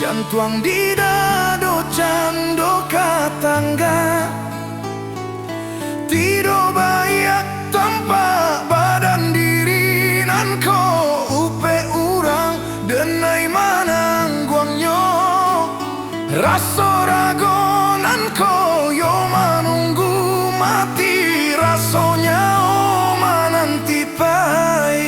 Jantuang di dado cando katangga Tido bayak tanpa badan diri nan ko upe urang denai manang guangnya Raso rago nan ko yo manunggu mati rasonya o mananti pai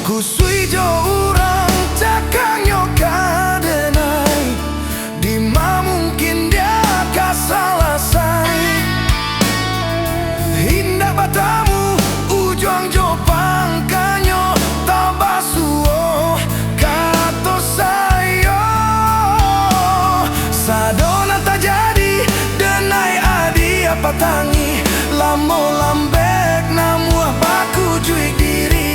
Kusui jo urang cakang yo kadenai di ma mungkin dia kasalasai Hinda batamu ujuang jo pangkanyo tabasuo kato sayo Sadona tak jadi denai adi apa tangi Lamo lambek namu apaku juik diri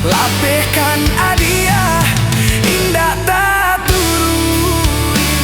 Lapehkan hadiah indah tak turui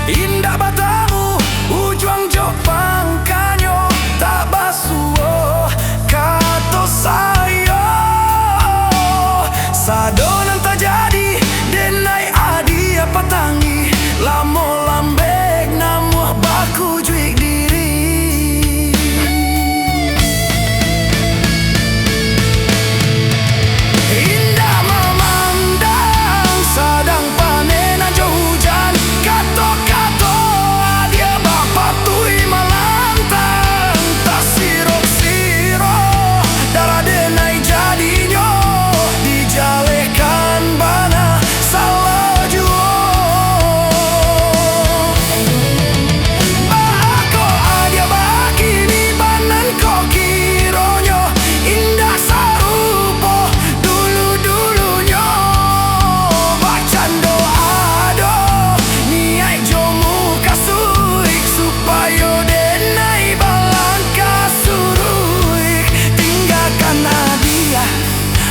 Indah batamu ujuang jo pangkanyo tak basuo kato sayo Sadonan tak jadi denai adi apa tangi Lamo lambek namu baku juik diri Indah memandang sadang panen aja hujan kato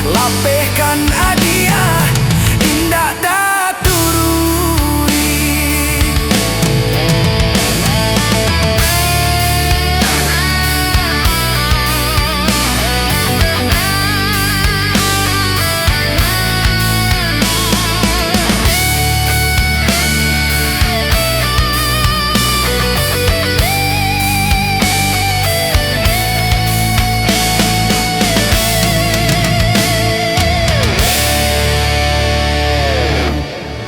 lapehkan hadiah